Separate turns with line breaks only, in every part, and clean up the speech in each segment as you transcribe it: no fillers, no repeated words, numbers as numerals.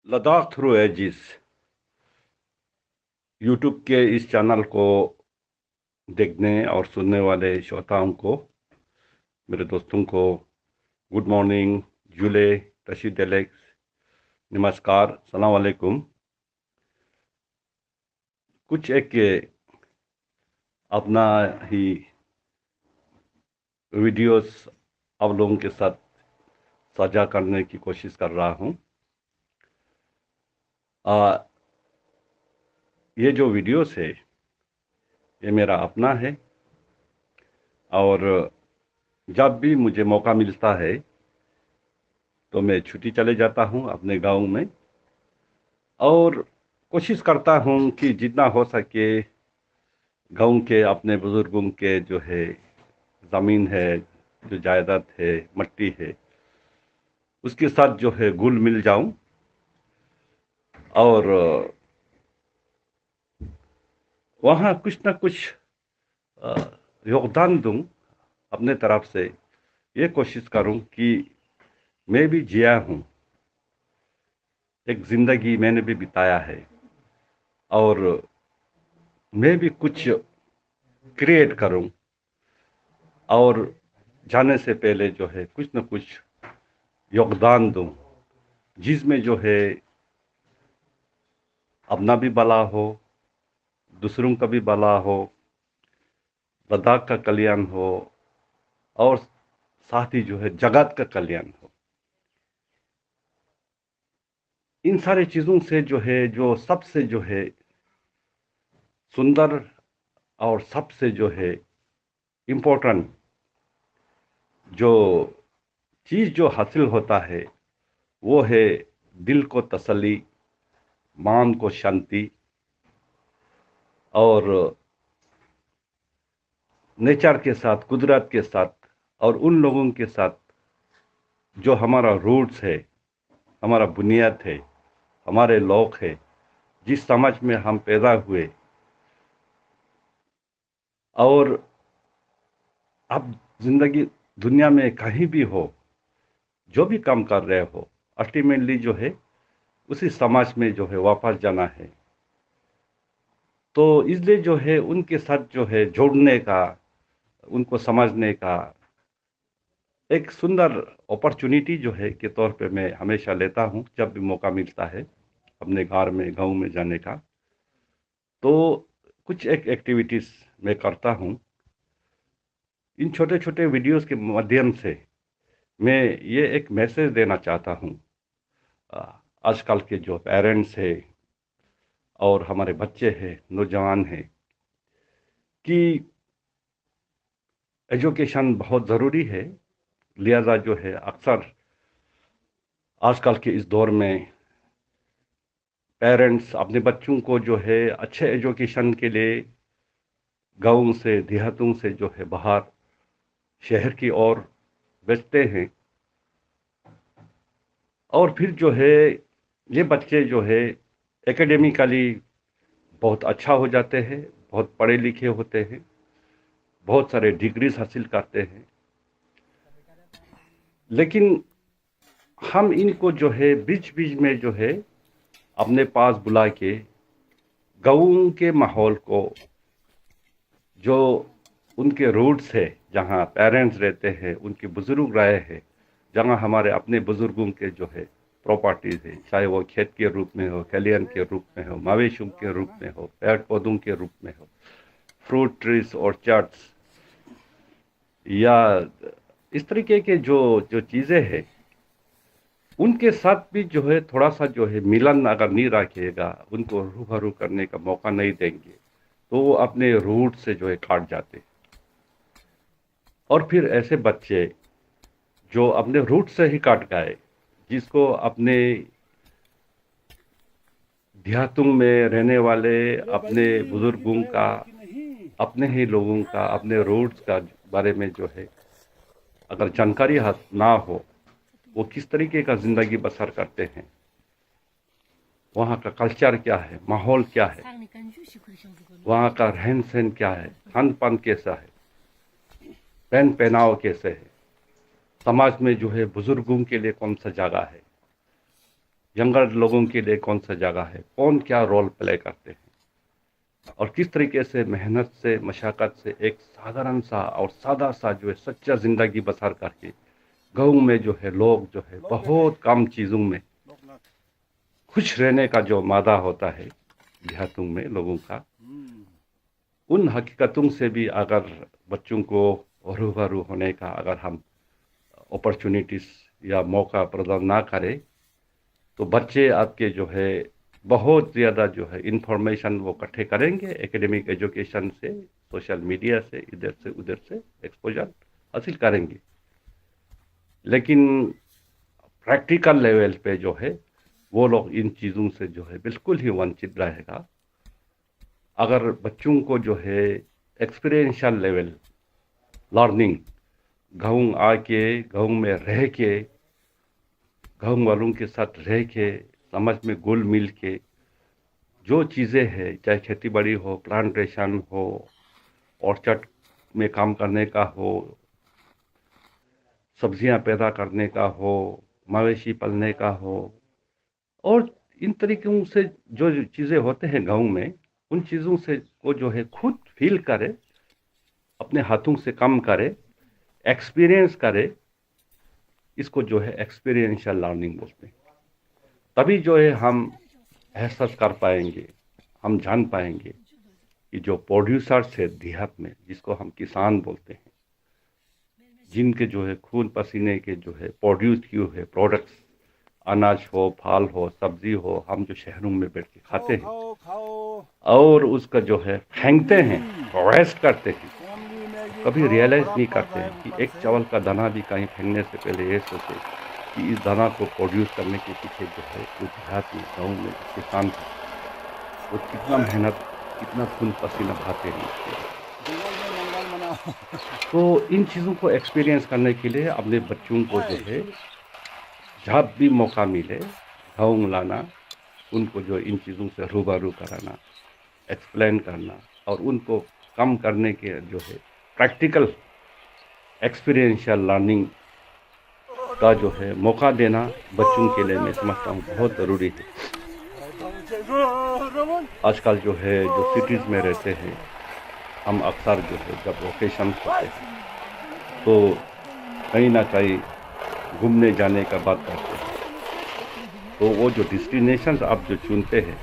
Ladakh through edges YouTube के इस channel को देखने और सुनने वाले श्रोताओं को, मेरे दोस्तों को गुड मॉर्निंग, जुले, रशीद एलेक्स, नमस्कार, सलाम वालेकुम। कुछ एक अपना ही वीडियोस आप लोगों के साथ साझा करने की कोशिश कर रहा हूँ। ये जो वीडियोस है ये मेरा अपना है और जब भी मुझे मौका मिलता है तो मैं छुट्टी चले जाता हूँ अपने गांव में और कोशिश करता हूँ कि जितना हो सके गांव के अपने बुजुर्गों के जो है ज़मीन है, जो जायदाद है, मट्टी है, उसके साथ जो है घुल मिल जाऊं और वहाँ कुछ ना कुछ अ, योगदान दूं अपने तरफ से। ये कोशिश करूं कि मैं भी जिया हूं, एक ज़िंदगी मैंने भी बिताया है और मैं भी कुछ क्रिएट करूं और जाने से पहले जो है कुछ न कुछ योगदान दूं, जिसमें जो है अपना भी भला हो, दूसरों का भी भला हो, लद्दाख का कल्याण हो और साथ ही जो है जगत का कल्याण हो। इन सारी चीज़ों से जो है, जो सबसे जो है सुंदर और सबसे जो है इम्पोर्टेंट जो चीज़ जो हासिल होता है वो है दिल को तसल्ली, मान को शांति और नेचर के साथ, कुदरत के साथ और उन लोगों के साथ जो हमारा रूट्स है, हमारा बुनियाद है, हमारे लोग है, जिस समाज में हम पैदा हुए। और अब जिंदगी दुनिया में कहीं भी हो, जो भी काम कर रहे हो, अल्टीमेटली जो है उसी समाज में जो है वापस जाना है। तो इसलिए जो है उनके साथ जो है जोड़ने का, उनको समझने का एक सुंदर अपॉर्चुनिटी जो है के तौर पे मैं हमेशा लेता हूँ जब भी मौका मिलता है अपने घर में, गांव में जाने का। तो कुछ एक एक्टिविटीज़ मैं करता हूँ। इन छोटे छोटे वीडियोस के माध्यम से मैं ये एक मैसेज देना चाहता हूँ आजकल के जो पेरेंट्स है और हमारे बच्चे हैं, नौजवान हैं, कि एजुकेशन बहुत ज़रूरी है। लिहाजा जो है अक्सर आजकल के इस दौर में पेरेंट्स अपने बच्चों को जो है अच्छे एजुकेशन के लिए गाँव से, देहातों से जो है बाहर शहर की ओर भेजते हैं और फिर जो है ये बच्चे जो है एकेडमिकली बहुत अच्छा हो जाते हैं, बहुत पढ़े लिखे होते हैं, बहुत सारे डिग्रीज हासिल करते हैं, लेकिन हम इनको जो है बीच बीच में जो है अपने पास बुला के गाँव के माहौल को, जो उनके रूट्स है, जहाँ पेरेंट्स रहते हैं, उनके बुजुर्ग रहे हैं, जहाँ हमारे अपने बुजुर्गों के जो है प्रॉपर्टीज है, चाहे वो खेत के रूप में हो, खलियान के रूप में हो, मवेशियों के रूप में हो, पेड़ पौधों के रूप में हो, फ्रूट ट्रीज और चार्ट्स, या इस तरीके के जो जो चीज़ें हैं, उनके साथ भी जो है थोड़ा सा जो है मिलन अगर नहीं रखिएगा, उनको रूबरू करने का मौका नहीं देंगे, तो वो अपने रूट से जो है काट जाते हैं। और फिर ऐसे बच्चे जो अपने रूट से ही काट गए, जिसको अपने देहातों में रहने वाले अपने बुजुर्गों का, अपने ही लोगों का, अपने रूट्स का बारे में जो है अगर जानकारी ना हो, वो किस तरीके का ज़िंदगी बसर करते हैं, वहाँ का कल्चर क्या है, माहौल क्या है, वहाँ का रहन सहन क्या है, खान पान कैसा है, पहन पहनाव कैसे है, समाज में जो है बुजुर्गों के लिए कौन सा जगह है, यंगर लोगों के लिए कौन सा जगह है, कौन क्या रोल प्ले करते हैं, और किस तरीके से मेहनत से मशक्क़त से एक साधारण सा और सादा सा जो है सच्चा ज़िंदगी बसर करके गाँव में जो है लोग जो है बहुत कम चीज़ों में खुश रहने का जो मादा होता है देहातों में लोगों का, उन हकीकतों से भी अगर बच्चों को रूबरू होने का अगर हम अपॉर्चुनिटीज़ या मौका प्रदान ना करें तो बच्चे आपके जो है बहुत ज़्यादा जो है इंफॉर्मेशन वो इकट्ठे करेंगे एकेडमिक एजुकेशन से, सोशल मीडिया से, इधर से उधर से एक्सपोजर हासिल करेंगे, लेकिन प्रैक्टिकल लेवल पे जो है वो लोग इन चीज़ों से जो है बिल्कुल ही वंचित रहेगा। अगर बच्चों को जो है एक्सपीरियंशियल लेवल लर्निंग गाँव आके गाँव में रह के गाँव वालों के साथ रह के समझ में घुल मिल के जो चीज़ें हैं, चाहे खेती बाड़ी हो, प्लांटेशन हो, ऑर्चर्ड में काम करने का हो, सब्जियां पैदा करने का हो, मवेशी पालने का हो, और इन तरीकों से जो चीज़ें होते हैं गाँव में, उन चीज़ों से को जो है खुद फील करे, अपने हाथों से काम करे, एक्सपीरियंस करे, इसको जो है एक्सपीरियंशियल लर्निंग बोलते हैं। तभी जो है हम एहसास कर पाएंगे, हम जान पाएंगे कि जो प्रोड्यूसर्स है देहात में, जिसको हम किसान बोलते हैं, जिनके जो है खून पसीने के जो है प्रोड्यूस किए हुए प्रोडक्ट्स, अनाज हो, फल हो, सब्जी हो, हम जो शहरों में बैठ के खाते हैं और उसका जो है फेंकते हैं, वेस्ट करते हैं, कभी रियलाइज नहीं करते हैं कि एक चावल का दाना भी कहीं फेंकने से पहले ये सोचे कि इस दाना को प्रोड्यूस करने के पीछे जो है वो देहात में, गाँव में किसान थे, वो कितना मेहनत, कितना खून पसीना बहाते हैं। तो इन चीज़ों को एक्सपीरियंस करने के लिए अपने बच्चों को जो है जब भी मौका मिले गाँव लाना, उनको जो इन चीज़ों से रूबरू कराना, एक्सप्लेन करना, और उनको कम करने के जो है प्रैक्टिकल एक्सपीरियंशियल लर्निंग का जो है मौका देना बच्चों के लिए मैं समझता हूँ बहुत ज़रूरी है। आजकल जो है जो सिटीज़ में रहते हैं, हम अक्सर जो है जब वोकेशन होते हैं तो कहीं ना कहीं घूमने जाने का बात करते हैं, तो वो जो डेस्टिनेशंस आप जो चुनते हैं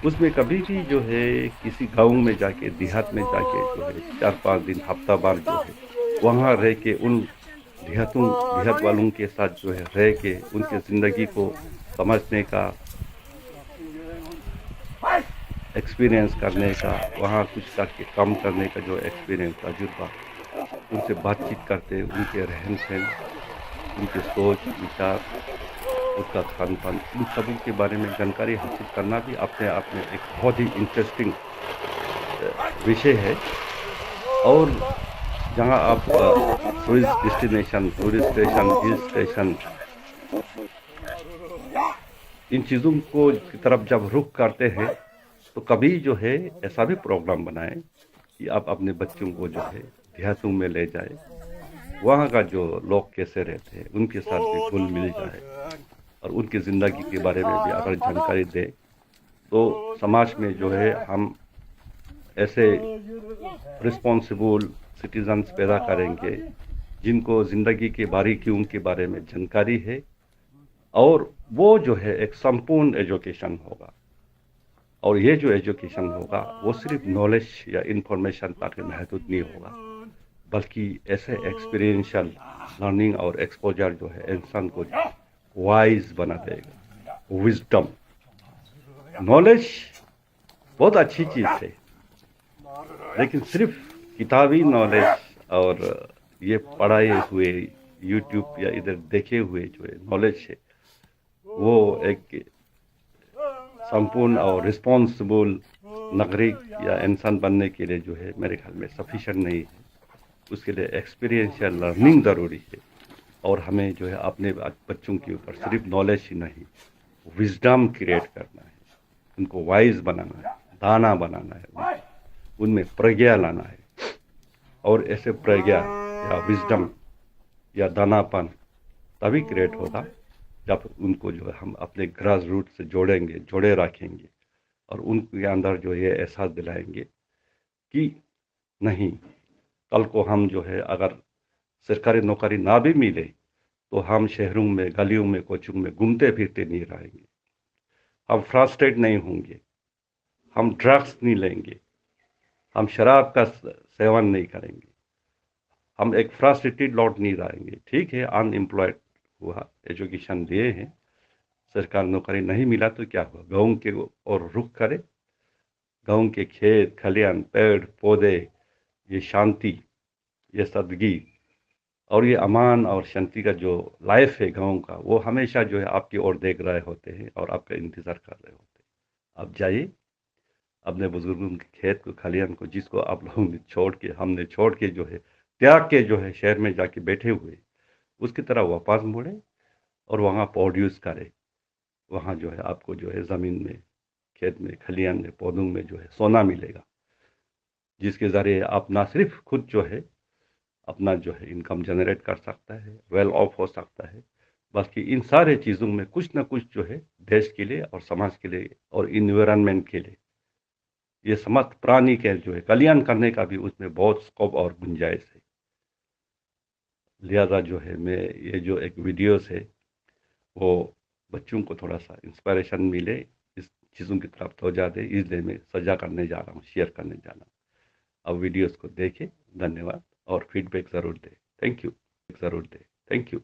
उसमें कभी भी जो है किसी गाँव में जाके, देहात में जाके जो है 4-5 दिन, हफ्ता भर जो है वहाँ रह के उन देहात वालों के साथ जो है रह के उनके ज़िंदगी को समझने का, एक्सपीरियंस करने का, वहाँ कुछ करके काम करने का जो एक्सपीरियंस, तजुर्बा, उनसे बातचीत करते, उनके रहन सहन, उनके सोच विचार, उसका खान पान, इन सबों के बारे में जानकारी हासिल करना भी अपने आप में एक बहुत ही इंटरेस्टिंग विषय है। और जहाँ आप tourist destination, tourist station, hill station, इन चीज़ों को की तरफ जब रुख करते हैं तो कभी जो है ऐसा भी प्रोग्राम बनाएं कि आप अपने बच्चों को जो है देहातों में ले जाए, वहाँ का जो लोग कैसे रहते हैं उनके साथ भी घुल मिल जाए और उनकी ज़िंदगी के बारे में भी अगर जानकारी दे तो समाज में जो है हम ऐसे रिस्पॉन्सिबल सिटीजन्स पैदा करेंगे जिनको ज़िंदगी की बारीकियों के बारे में जानकारी है, और वो जो है एक संपूर्ण एजुकेशन होगा। और ये जो एजुकेशन होगा वो सिर्फ नॉलेज या इंफॉर्मेशन तक महदूद नहीं होगा, बल्कि ऐसे एक्सपीरियंशियल लर्निंग और एक्सपोजर जो है इंसान को वाइज बना देगा। विजडम, नॉलेज बहुत अच्छी चीज़ है, लेकिन सिर्फ किताबी नॉलेज और ये पढ़ाए हुए यूट्यूब या इधर देखे हुए जो है नॉलेज है वो एक संपूर्ण और रिस्पॉन्सिबल नागरिक या इंसान बनने के लिए जो है मेरे ख्याल में सफिशिएंट नहीं है। उसके लिए एक्सपीरियंशियल लर्निंग ज़रूरी है, और हमें जो है अपने बच्चों के ऊपर सिर्फ नॉलेज ही नहीं, विजडम क्रिएट करना है, उनको वाइज बनाना है, दाना बनाना है, उनमें प्रज्ञा लाना है। और ऐसे प्रज्ञा या विजडम या दानापन तभी क्रिएट होगा जब उनको जो है हम अपने ग्रास रूट से जोड़ेंगे, जोड़े रखेंगे और उनके अंदर जो ये एहसास दिलाएंगे कि नहीं, कल को हम जो है अगर सरकारी नौकरी ना भी मिले तो हम शहरों में, गलियों में, कोचों में घूमते फिरते नहीं रहेंगे, हम फ्रस्ट्रेट नहीं होंगे, हम ड्रग्स नहीं लेंगे, हम शराब का सेवन नहीं करेंगे, हम एक फ्रस्ट्रेटेड लौट नहीं रहेंगे। ठीक है, अनएम्प्लॉयड हुआ, एजुकेशन लिए हैं, सरकारी नौकरी नहीं मिला तो क्या हुआ, गाँव के और रुख करे, गाँव के खेत खलियान, पेड़ पौधे, ये शांति, ये सादगी और ये अमान और शांति का जो लाइफ है गाँव का, वो हमेशा जो है आपकी ओर देख रहे होते हैं और आपका इंतजार कर रहे होते हैं। आप जाइए अपने बुजुर्गों के खेत को, खलियान को, जिसको आप लोगों ने छोड़ के, हमने छोड़ के जो है, त्याग के जो है शहर में जाके बैठे हुए, उसकी तरह वापस मुड़े और वहाँ प्रोड्यूस करे। वहाँ जो है आपको जो है ज़मीन में, खेत में, खलियान में, पौधों में जो है सोना मिलेगा, जिसके ज़रिए आप ना सिर्फ खुद जो है अपना जो है इनकम जनरेट कर सकता है, वेल ऑफ हो सकता है, बल्कि इन सारे चीज़ों में कुछ ना कुछ जो है देश के लिए और समाज के लिए और इन्वायरमेंट के लिए, ये समस्त प्राणी के जो है कल्याण करने का भी उसमें बहुत स्कोप और गुंजाइश है। लिहाजा जो है मैं ये जो एक वीडियोस है वो बच्चों को थोड़ा सा इंस्पिरेशन मिले, इस चीज़ों की तरफ तवज्जो दे, इसलिए मैं सजा करने जा रहा हूँ, शेयर करने जा रहा हूँ। अब वीडियोस को देखें, धन्यवाद, और फीडबैक ज़रूर दें। थैंक यू, ज़रूर दें। Thank you.